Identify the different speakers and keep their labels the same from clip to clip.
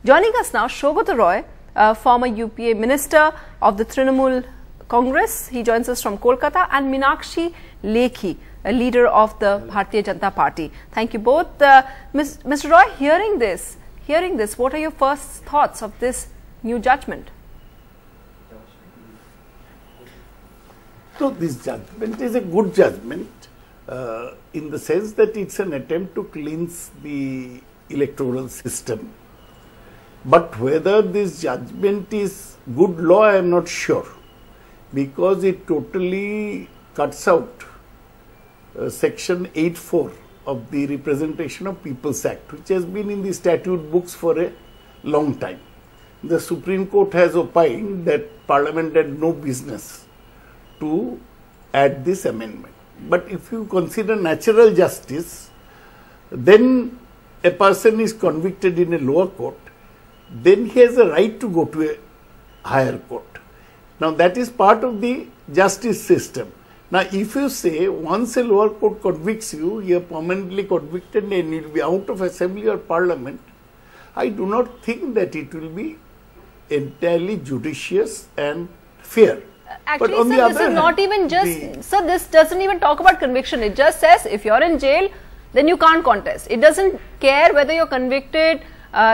Speaker 1: Joining us now, Shoubhat Roy, former UPA Minister of the Trinamool Congress. He joins us from Kolkata, and Meenakshi Lekhi, a leader of the Bharatiya Janata Party. Thank you both. Mr. Roy, hearing this, what are your first thoughts of this new judgment?
Speaker 2: So this judgment is a good judgment in the sense that it's an attempt to cleanse the electoral system. But whether this judgment is good law, I am not sure, because it totally cuts out section 8(4) of the Representation of People's Act, which has been in the statute books for a long time. The Supreme Court has opined that Parliament had no business to add this amendment. But if you consider natural justice, then a person is convicted in a lower court, then he has a right to go to a higher court. Now that is part of the justice system. Now if you say once a lower court convicts you, you are permanently convicted and you will be out of assembly or parliament, I do not think that it will be entirely judicious and fair.
Speaker 1: Actually, but on sir, this is not even just, sir, this doesn't even talk about conviction. It just says if you're in jail, then you can't contest. It doesn't care whether you're convicted,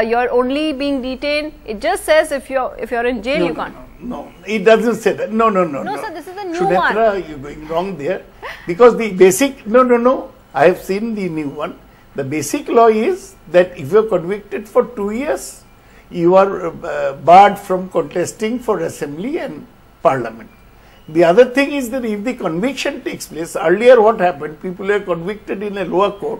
Speaker 1: you're only being detained. It just says if you're in jail, you can't.
Speaker 2: No, it doesn't say that. No,
Speaker 1: sir, this is a new
Speaker 2: Shunetra,
Speaker 1: one.
Speaker 2: you're going wrong there. Because the basic, no, I have seen the new one. The basic law is that if you're convicted for 2 years, you are barred from contesting for assembly and parliament. The other thing is that if the conviction takes place, earlier what happened, people were convicted in a lower court,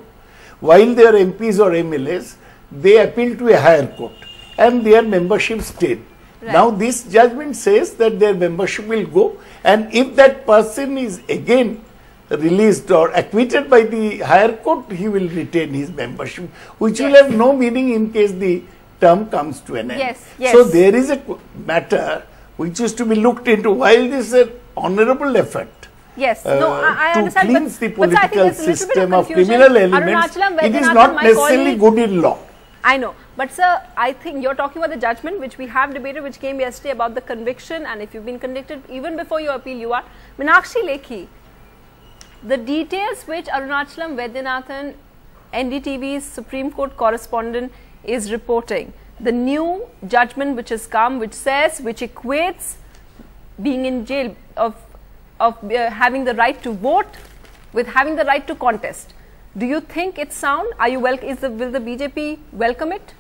Speaker 2: while they are MPs or MLAs, they appealed to a higher court and their membership stayed. Right. Now this judgment says that their membership will go, and if that person is again released or acquitted by the higher court, he will retain his membership, which will have no meaning in case the term comes to an end.
Speaker 1: Yes.
Speaker 2: So there is a matter which is to be looked into. While this is an honourable effort,
Speaker 1: yes, I understand,
Speaker 2: to cleanse the political system of
Speaker 1: confusion.
Speaker 2: criminal elements, it is not necessarily good in law.
Speaker 1: I know, but sir, I think you're talking about the judgment which we have debated, which came yesterday about the conviction, and if you've been convicted even before you appeal, you are. Meenakshi Lekhi, the details which Arunachalam Vaidyanathan, NDTV's Supreme Court correspondent, is reporting, the new judgment which has come, which equates being in jail of having the right to vote with having the right to contest. Do you think it's sound? Are you will the BJP welcome it?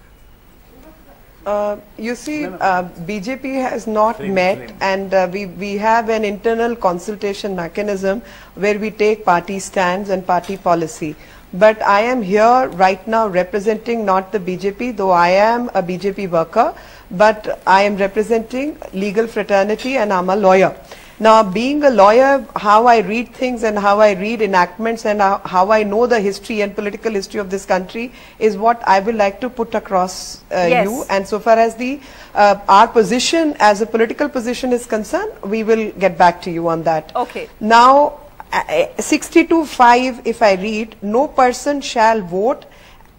Speaker 3: You see, BJP has not met, and we have an internal consultation mechanism where we take party stands and party policy. But I am here right now representing not the BJP, though I am a BJP worker, but I am representing legal fraternity and I'm a lawyer. Now, being a lawyer, how I read things and how I read enactments and how I know the history and political history of this country is what I would like to put across you. And so far as the our position as a political position is concerned, we will get back to you on that.
Speaker 1: Okay.
Speaker 3: Now, 62(5), if I read, no person shall vote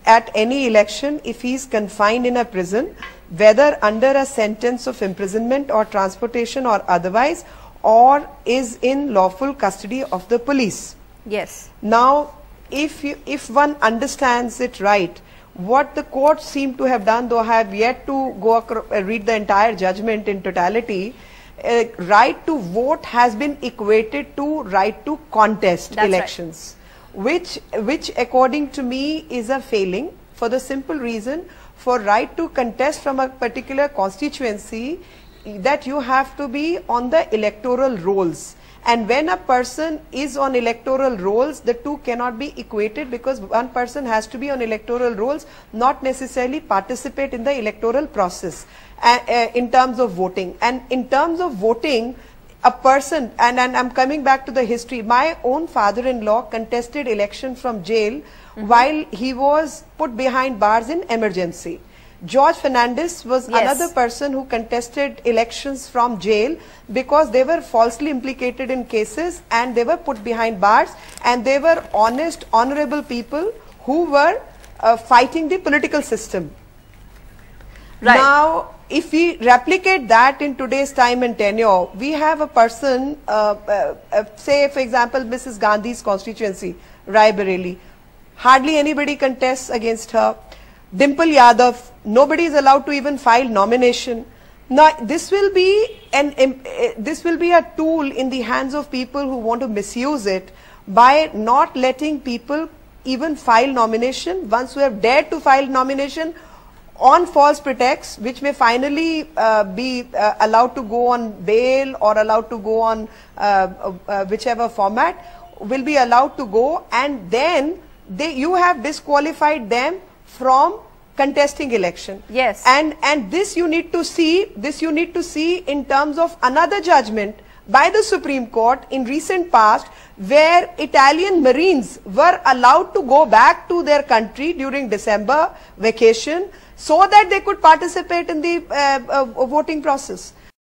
Speaker 3: at any election if he is confined in a prison, whether under a sentence of imprisonment or transportation or otherwise, or is in lawful custody of the police.
Speaker 1: Yes.
Speaker 3: Now, if one understands it right, what the court seemed to have done, though I have yet to go read the entire judgment in totality, right to vote has been equated to right to contest elections, right, which according to me is a failing, for the simple reason, for right to contest from a particular constituency, that you have to be on the electoral rolls. And when a person is on electoral rolls, the two cannot be equated, because one person has to be on electoral rolls, not necessarily participate in the electoral process in terms of voting. And in terms of voting, a person, and I'm coming back to the history, my own father-in-law contested election from jail while he was put behind bars in emergency. George Fernandes was another person who contested elections from jail because they were falsely implicated in cases and they were put behind bars, and they were honest, honorable people who were fighting the political system.
Speaker 1: Right.
Speaker 3: Now, if we replicate that in today's time and tenure, we have a person, say for example, Mrs. Gandhi's constituency, Rai Bareli. Hardly anybody contests against her. Dimple Yadav, nobody is allowed to even file nomination. Now, this will be a tool in the hands of people who want to misuse it by not letting people even file nomination. Once we have dared to file nomination on false pretext, which may finally be allowed to go on bail or allowed to go on whichever format, will be allowed to go, and then you have disqualified them from contesting election.
Speaker 1: Yes.
Speaker 3: And this you need to see, in terms of another judgment by the Supreme Court in recent past, where Italian Marines were allowed to go back to their country during December vacation so that they could participate in the voting process.